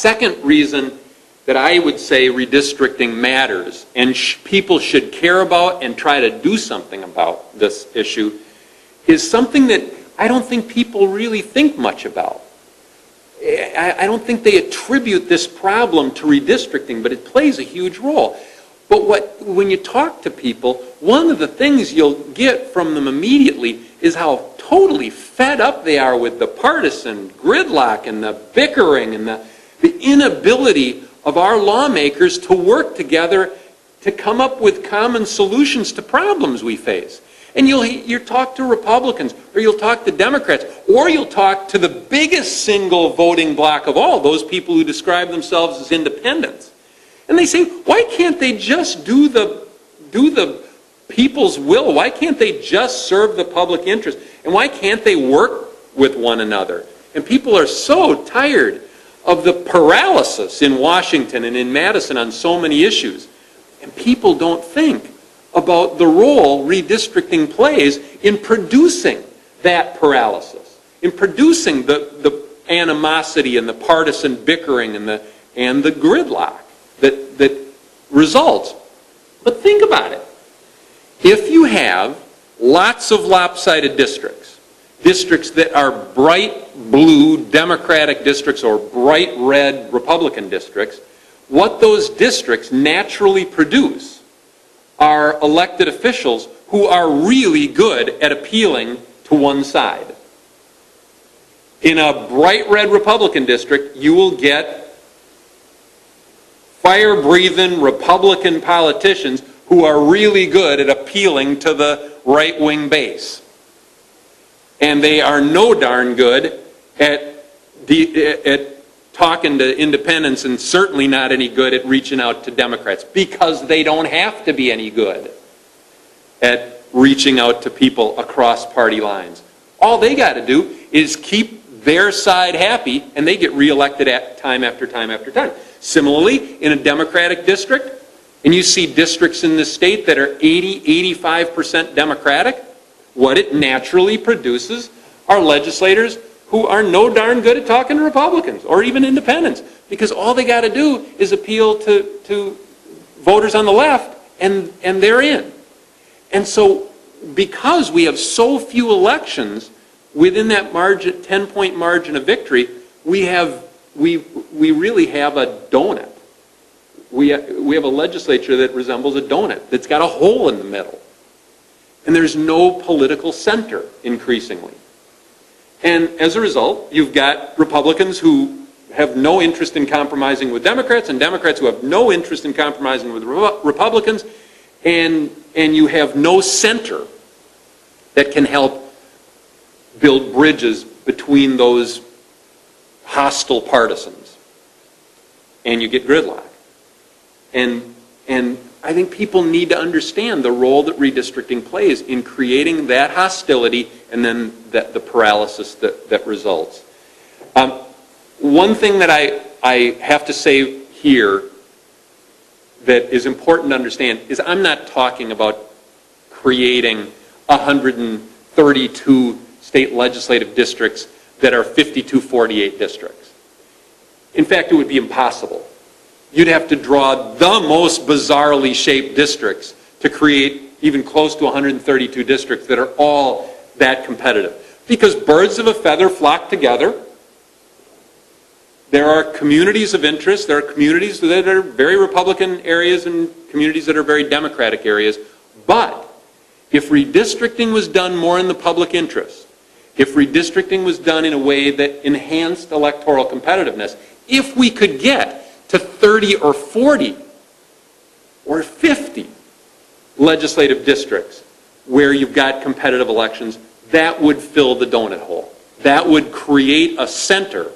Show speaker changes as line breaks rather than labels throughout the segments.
second reason that I would say redistricting matters and people should care about and try to do something about this issue is something that I don't think people really think much about. I don't think they attribute this problem to redistricting, but it plays a huge role. But when you talk to people, one of the things you'll get from them immediately is how totally fed up they are with the partisan gridlock and the bickering and the inability of our lawmakers to work together to come up with common solutions to problems we face. And you'll talk to Republicans, or you'll talk to Democrats, or you'll talk to the biggest single voting bloc of all, those people who describe themselves as independents. And they say, why can't they just do the people's will? Why can't they just serve the public interest? And why can't they work with one another? And people are so tired of the paralysis in Washington and in Madison on so many issues. And people don't think about the role redistricting plays in producing that paralysis, in producing the animosity and the partisan bickering and the gridlock that results. But think about it. If you have lots of lopsided districts that are bright blue Democratic districts or bright red Republican districts, what those districts naturally produce are elected officials who are really good at appealing to one side. In a bright red Republican district, you will get fire-breathing Republican politicians who are really good at appealing to the right-wing base. And they are no darn good at talking to independents, and certainly not any good at reaching out to Democrats, because they don't have to be any good at reaching out to people across party lines. All they got to do is keep their side happy, and they get reelected time after time after time. Similarly, in a Democratic district, and you see districts in the state that are 85% Democratic, what it naturally produces are legislators who are no darn good at talking to Republicans or even independents, because all they got to do is appeal to voters on the left, and they're in. And so, because we have so few elections within that margin, 10-point margin of victory, we really have a donut. We have a legislature that resembles a donut that's got a hole in the middle. And there's no political center, increasingly. And as a result, you've got Republicans who have no interest in compromising with Democrats, and Democrats who have no interest in compromising with Republicans, and you have no center that can help build bridges between those hostile partisans. And you get gridlock. And I think people need to understand the role that redistricting plays in creating that hostility and then the paralysis that results. One thing that I have to say here that is important to understand is I'm not talking about creating 132 state legislative districts that are 52-48 districts. In fact, it would be impossible. You'd have to draw the most bizarrely shaped districts to create even close to 132 districts that are all that competitive. Because birds of a feather flock together. There are communities of interest. There are communities that are very Republican areas and communities that are very Democratic areas. But if redistricting was done more in the public interest, if redistricting was done in a way that enhanced electoral competitiveness, if we could get to 30 or 40 or 50 legislative districts where you've got competitive elections, that would fill the donut hole. That would create a center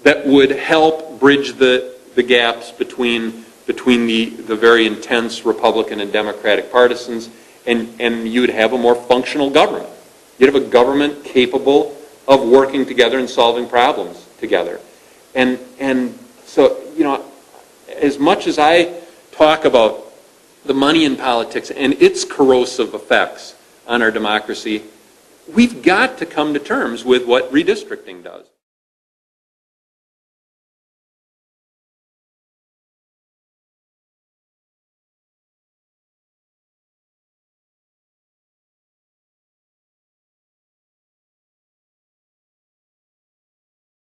that would help bridge the gaps between the very intense Republican and Democratic partisans, and you would have a more functional government. You'd have a government capable of working together and solving problems together. And so, as much as I talk about the money in politics and its corrosive effects on our democracy, we've got to come to terms with what redistricting does.